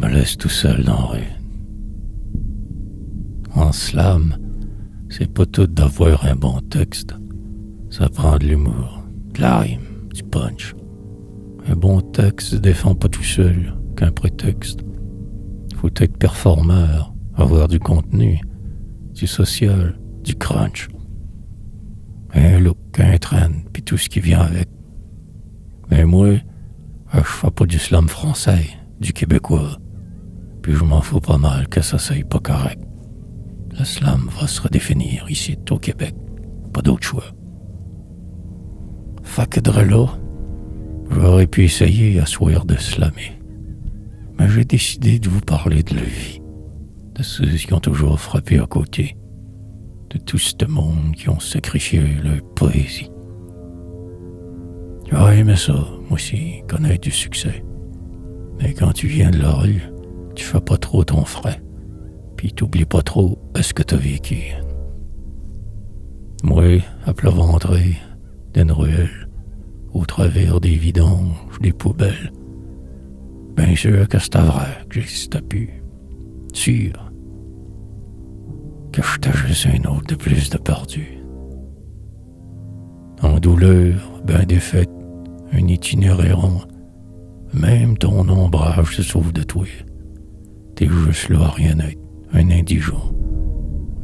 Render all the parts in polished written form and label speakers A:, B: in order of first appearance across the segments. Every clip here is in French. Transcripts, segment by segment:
A: me laisse tout seul dans la rue. En slam, c'est pas tout d'avoir un bon texte. Ça prend de l'humour, de la rime, du punch. Un bon texte se défend pas tout seul qu'un prétexte. Faut être performeur, avoir du contenu, du social, du crunch. Un look, un trend, puis tout ce qui vient avec. Mais moi, je fais pas du slam français, du québécois. Puis je m'en fous pas mal que ça soit pas correct. Le slam va se redéfinir ici au Québec. Pas d'autre choix. Fait que de là, j'aurais pu essayer à soir de slammer. Mais j'ai décidé de vous parler de la vie. De ceux qui ont toujours frappé à côté. De tout ce monde qui ont sacrifié leur poésie. J'aurais aimé ça, moi aussi, connaître du succès. Mais quand tu viens de la rue, tu fais pas trop ton frais. Puis t'oublies pas trop ce que t'as vécu. Moi, à plat ventré, d'une ruelle, au travers des vidanges, des poubelles. Bien sûr que c'était vrai que j'existais plus. Sûr que j'étais juste un autre de plus de perdu. En douleur, ben défaite, un itinéraire, même ton ombrage se sauve de toi. T'es juste là à rien être, un indigent.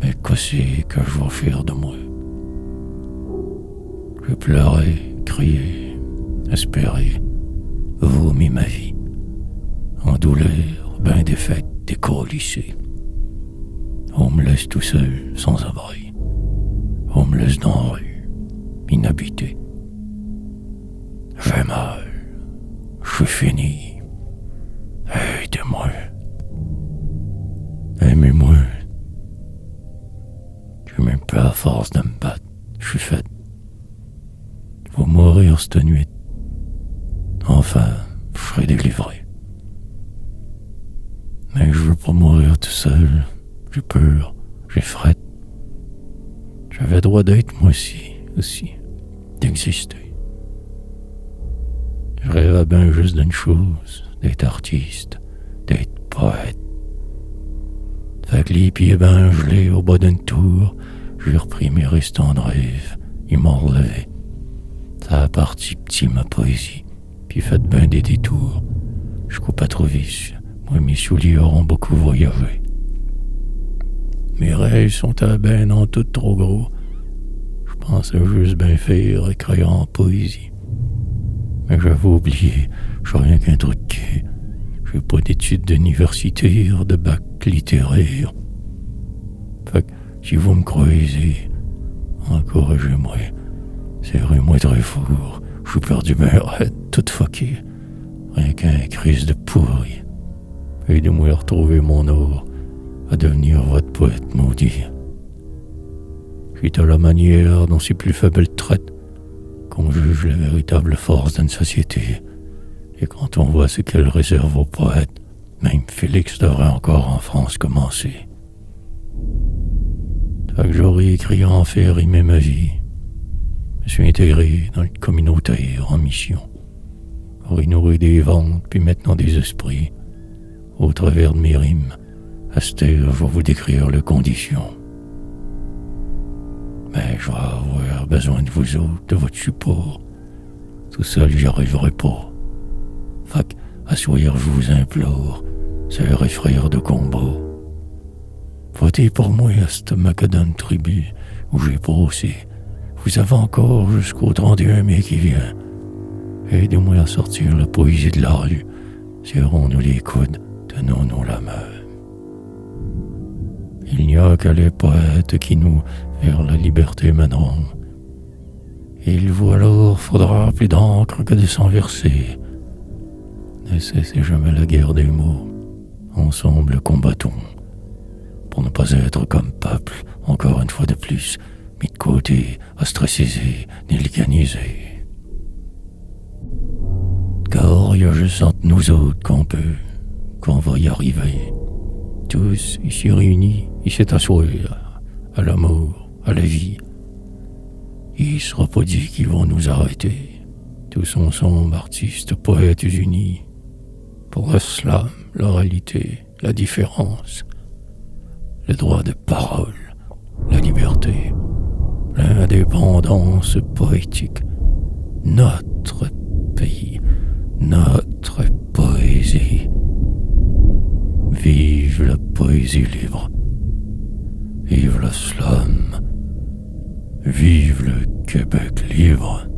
A: Mais qu'est-ce que je vais faire de moi? Je pleurais, criais, espérais, vomi ma vie. En douleur, ben défaite, décollissé. On me laisse tout seul, sans abri. On me laisse dans la rue, inhabité. J'ai mal, je suis fini. Aidez-moi. Aimez-moi. Je suis même pas à force de me battre, je suis fait. Je vais mourir cette nuit. Enfin, je serai délivré. Mais je veux pas mourir tout seul. J'ai peur, j'ai fret. J'avais droit d'être moi aussi, d'exister. Je rêvais bien juste d'une chose, d'être artiste, d'être poète. Fait que les pieds ben gelés au bas d'une tour, j'ai repris mes restants de rêve, ils m'ont relevé. Ça a parti petit ma poésie, puis fait ben des détours. Je coupe à trop vite, moi mes souliers auront beaucoup voyagé. Mes rêves sont à ben en tout trop gros. Je pensais juste bien faire écrire en poésie. Mais j'avais oublié, j'ai rien qu'un truc de quai. J'ai pas d'études universitaires, de bac littéraire. Fait que si vous me croisez, encouragez-moi. Serrez-moi très fort. Je suis perdu ben raide, tout fucké. Rien qu'un crise de pourri. Aidez-moi à retrouver mon or. À devenir votre poète maudit. C'est à la manière dont ses plus faibles traitent qu'on juge la véritable force d'une société. Et quand on voit ce qu'elle réserve aux poètes, même Félix devrait encore en France commencer. Fait que j'aurais écrit en faire rimer ma vie. Je me suis intégré dans le communautaire en mission. J'aurais nourri des ventes puis maintenant des esprits. Au travers de mes rimes, Astère, je vais vous décrire les conditions. Mais je vais avoir besoin de vous autres, de votre support. Tout seul, j'y arriverai pas. Fait qu'à soir, je vous implore, sœurs et frères de combat. Votez pour moi à cette macadam tribu où j'ai passé. Vous avez encore jusqu'au 31 mai qui vient. Aidez-moi à sortir la poésie de la rue. Serrons-nous les coudes, tenons-nous la main. Il n'y a que les poètes qui nous, vers la liberté mèneront. Il vous alors faudra plus d'encre que de sang versé. Ne cessez jamais la guerre des mots. Ensemble combattons. Pour ne pas être comme peuple, encore une fois de plus, mis de côté, ostracisé, nilganisé. Car il y a juste entre nous autres qu'on va y arriver. Tous ici réunis, ici assois à l'amour, à la vie. Il ne sera pas dit qu'ils vont nous arrêter. Tous ensemble, artistes, poètes unis. Pour le slam, la réalité, la différence, le droit de parole, la liberté, l'indépendance poétique, notre pays, notre poésie. Vive la poésie libre, vive le slam, vive le Québec libre.